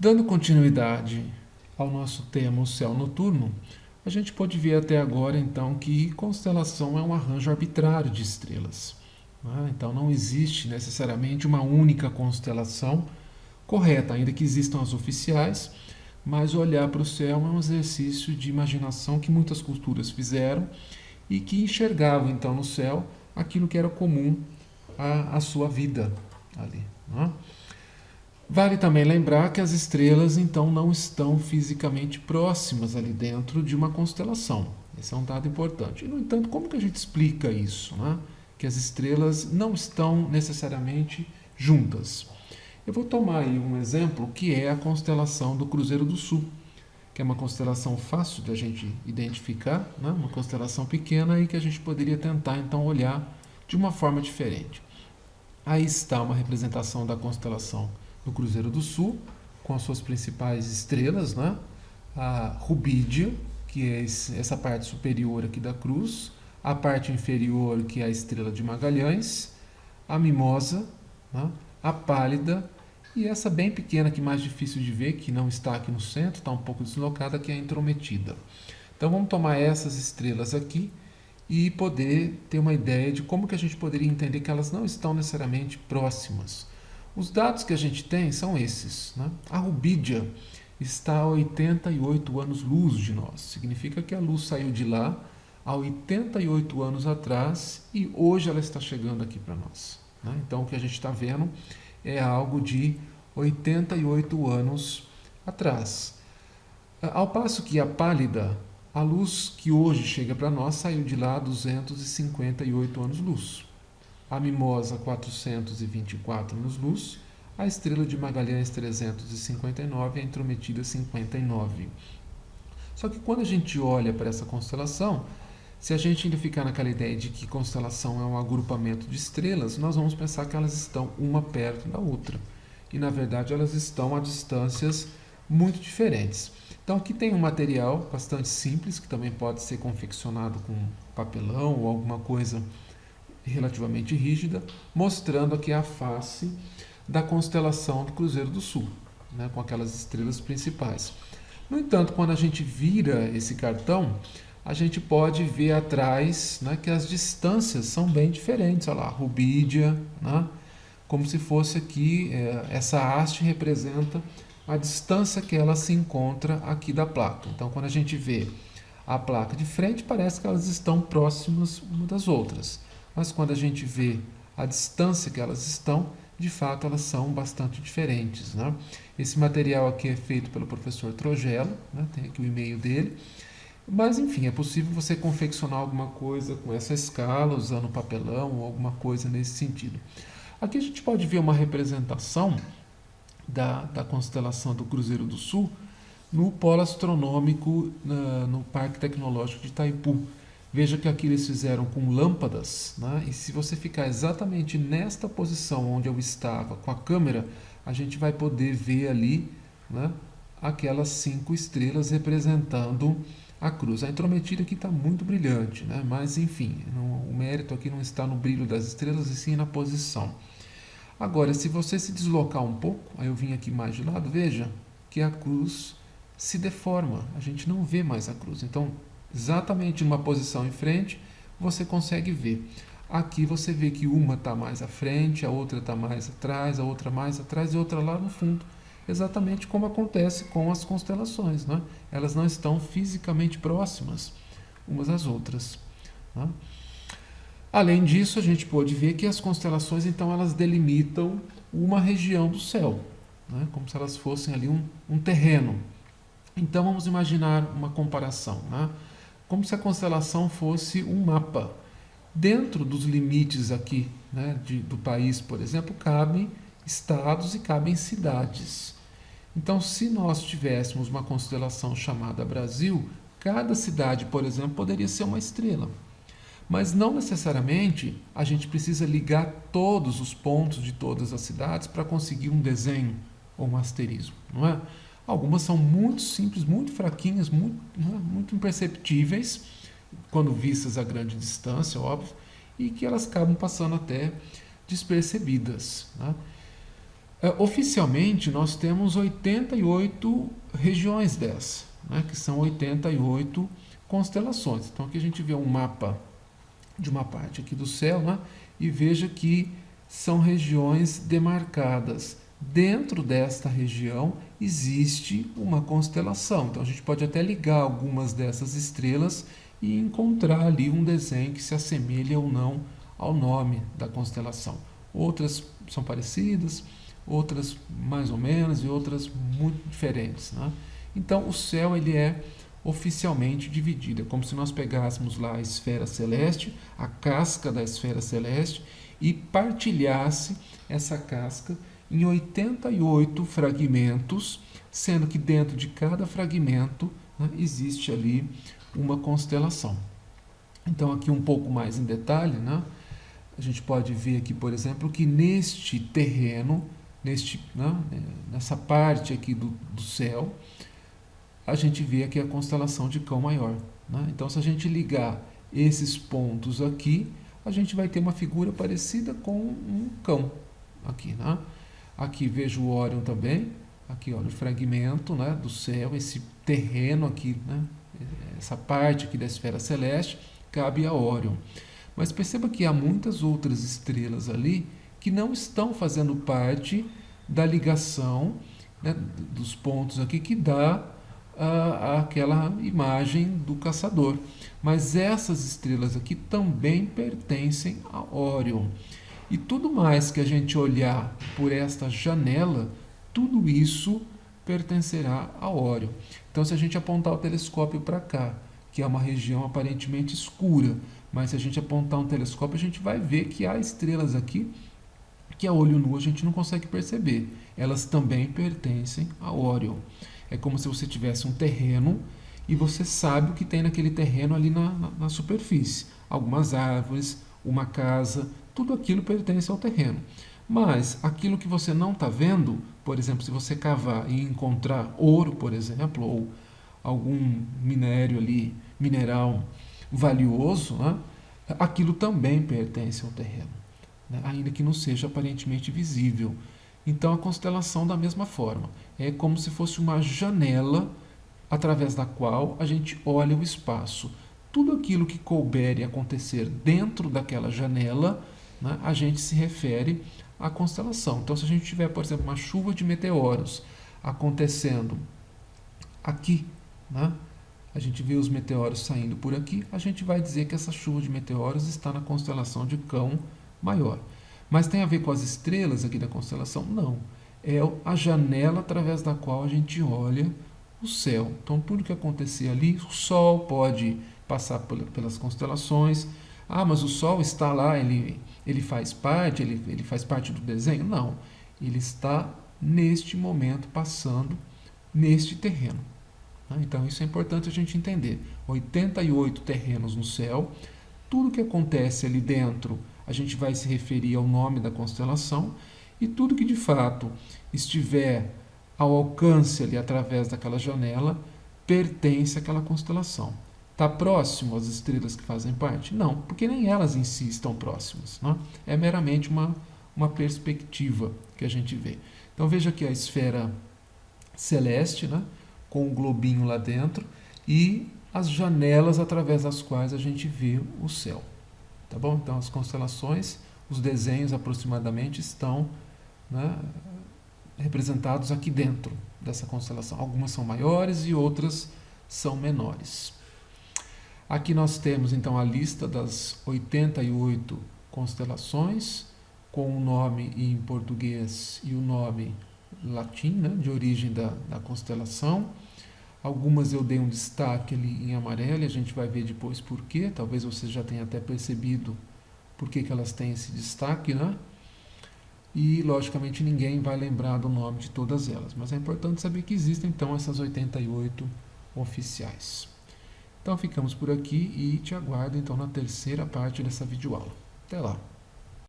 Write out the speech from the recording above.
Dando continuidade ao nosso tema, o céu noturno, a gente pode ver até agora, então, que constelação é um arranjo arbitrário de estrelas. Então, não existe necessariamente uma única constelação correta, ainda que existam as oficiais, mas olhar para o céu é um exercício de imaginação que muitas culturas fizeram e que enxergavam, então, no céu aquilo que era comum à sua vida ali. Vale também lembrar que as estrelas, então, não estão fisicamente próximas ali dentro de uma constelação. Esse é um dado importante. E, no entanto, como que a gente explica isso? Que as estrelas não estão necessariamente juntas. Eu vou tomar aí um exemplo que é a constelação do Cruzeiro do Sul, que é uma constelação fácil de a gente identificar, uma constelação pequena e que a gente poderia tentar, então, olhar de uma forma diferente. Aí está uma representação da constelação do Cruzeiro do Sul, com as suas principais estrelas, a Rubídia, que é essa parte superior aqui da cruz, a parte inferior, que é a estrela de Magalhães, a Mimosa, a Pálida, e essa bem pequena, que é mais difícil de ver, que não está aqui no centro, está um pouco deslocada, que é a Intrometida. Então vamos tomar essas estrelas aqui e poder ter uma ideia de como que a gente poderia entender que elas não estão necessariamente próximas. Os dados que a gente tem são esses. A Rubídia está a 88 anos-luz de nós. Significa que a luz saiu de lá há 88 anos atrás e hoje ela está chegando aqui para nós. Então o que a gente está vendo é algo de 88 anos atrás. Ao passo que a Pálida, a luz que hoje chega para nós, saiu de lá há 258 anos-luz. A Mimosa, 424 anos-luz. A Estrela de Magalhães, 359. E a Intrometida, 59. Só que quando a gente olha para essa constelação, se a gente ainda ficar naquela ideia de que constelação é um agrupamento de estrelas, nós vamos pensar que elas estão uma perto da outra. E, na verdade, elas estão a distâncias muito diferentes. Então, aqui tem um material bastante simples, que também pode ser confeccionado com papelão ou alguma coisa relativamente rígida, mostrando aqui a face da constelação do Cruzeiro do Sul, com aquelas estrelas principais. No entanto, quando a gente vira esse cartão, a gente pode ver atrás que as distâncias são bem diferentes. Olha lá, Rubídia, como se fosse aqui, essa haste representa a distância que ela se encontra aqui da placa. Então, quando a gente vê a placa de frente, parece que elas estão próximas umas das outras. Mas quando a gente vê a distância que elas estão, de fato elas são bastante diferentes. Esse material aqui é feito pelo professor Trogelo, tem aqui o e-mail dele. Mas, enfim, é possível você confeccionar alguma coisa com essa escala, usando papelão ou alguma coisa nesse sentido. Aqui a gente pode ver uma representação da constelação do Cruzeiro do Sul no polo astronômico no Parque Tecnológico de Itaipu. Veja que aqui eles fizeram com lâmpadas, e se você ficar exatamente nesta posição onde eu estava com a câmera, a gente vai poder ver ali aquelas 5 estrelas representando a cruz. A Intrometida aqui está muito brilhante, mas enfim, o mérito aqui não está no brilho das estrelas e sim na posição. Agora, se você se deslocar um pouco, aí eu vim aqui mais de lado, veja que a cruz se deforma, a gente não vê mais a cruz. Então, exatamente numa posição em frente, você consegue ver. Aqui você vê que uma está mais à frente, a outra está mais atrás, a outra mais atrás e a outra lá no fundo. Exatamente como acontece com as constelações. Elas não estão fisicamente próximas umas às outras. Além disso, a gente pode ver que as constelações, então, elas delimitam uma região do céu, como se elas fossem ali um terreno. Então, vamos imaginar uma comparação, como se a constelação fosse um mapa. Dentro dos limites aqui do país, por exemplo, cabem estados e cabem cidades. Então, se nós tivéssemos uma constelação chamada Brasil, cada cidade, por exemplo, poderia ser uma estrela. Mas não necessariamente a gente precisa ligar todos os pontos de todas as cidades para conseguir um desenho ou um asterismo, não é? Algumas são muito simples, muito fraquinhas, muito imperceptíveis, quando vistas a grande distância, óbvio, e que elas acabam passando até despercebidas. Oficialmente, nós temos 88 regiões dessa, né, que são 88 constelações. Então, aqui a gente vê um mapa de uma parte aqui do céu, né, e veja que são regiões demarcadas. Dentro desta região existe uma constelação. Então, a gente pode até ligar algumas dessas estrelas e encontrar ali um desenho que se assemelha ou não ao nome da constelação. Outras são parecidas, outras mais ou menos e outras muito diferentes, né? Então o céu ele é oficialmente dividido. É como se nós pegássemos lá a esfera celeste, a casca da esfera celeste, e partilhasse essa casca em 88 fragmentos, sendo que dentro de cada fragmento, né, existe ali uma constelação. Então aqui um pouco mais em detalhe, né, a gente pode ver aqui, por exemplo, que neste terreno, nessa parte aqui do céu, a gente vê aqui a constelação de Cão Maior, né? Então, se a gente ligar esses pontos aqui, a gente vai ter uma figura parecida com um cão aqui, né? Aqui vejo o Órion também, aqui olha o fragmento, né, do céu, esse terreno aqui, né, essa parte aqui da esfera celeste, cabe a Órion. Mas perceba que há muitas outras estrelas ali que não estão fazendo parte da ligação, né, dos pontos aqui que dá aquela imagem do caçador. Mas essas estrelas aqui também pertencem a Órion. E tudo mais que a gente olhar por esta janela, tudo isso pertencerá a Órion. Então, se a gente apontar o telescópio para cá, que é uma região aparentemente escura, mas se a gente apontar um telescópio, a gente vai ver que há estrelas aqui que a olho nu a gente não consegue perceber. Elas também pertencem a Órion. É como se você tivesse um terreno e você sabe o que tem naquele terreno ali na superfície. Algumas árvores, uma casa, tudo aquilo pertence ao terreno. Mas aquilo que você não está vendo, por exemplo, se você cavar e encontrar ouro, por exemplo, ou algum mineral valioso, né, aquilo também pertence ao terreno, né, ainda que não seja aparentemente visível. Então a constelação da mesma forma, é como se fosse uma janela através da qual a gente olha o espaço. Tudo aquilo que couber e acontecer dentro daquela janela, né, a gente se refere à constelação. Então, se a gente tiver, por exemplo, uma chuva de meteoros acontecendo aqui, né, a gente vê os meteoros saindo por aqui, a gente vai dizer que essa chuva de meteoros está na constelação de Cão Maior. Mas tem a ver com as estrelas aqui da constelação? Não. É a janela através da qual a gente olha o céu. Então, tudo que acontecer ali, o Sol pode passar pelas constelações. Ah, mas o Sol está lá, ele faz parte, ele faz parte do desenho? Não. Ele está, neste momento, passando neste terreno. Então, isso é importante a gente entender. 88 terrenos no céu. Tudo que acontece ali dentro, a gente vai se referir ao nome da constelação. E tudo que, de fato, estiver ao alcance ali através daquela janela, pertence àquela constelação. Está próximo às estrelas que fazem parte? Não, porque nem elas em si estão próximas, né? É meramente uma perspectiva que a gente vê. Então veja aqui a esfera celeste, né, com o globinho lá dentro e as janelas através das quais a gente vê o céu. Tá bom? Então as constelações, os desenhos aproximadamente estão, né, representados aqui dentro dessa constelação. Algumas são maiores e outras são menores. Aqui nós temos então a lista das 88 constelações, com o nome em português e o nome latim, né, de origem da constelação. Algumas eu dei um destaque ali em amarelo e a gente vai ver depois por quê. Talvez você já tenha até percebido por que elas têm esse destaque, né? E, logicamente, ninguém vai lembrar do nome de todas elas. Mas é importante saber que existem, então, essas 88 oficiais. Então, ficamos por aqui e te aguardo, então, na terceira parte dessa videoaula. Até lá!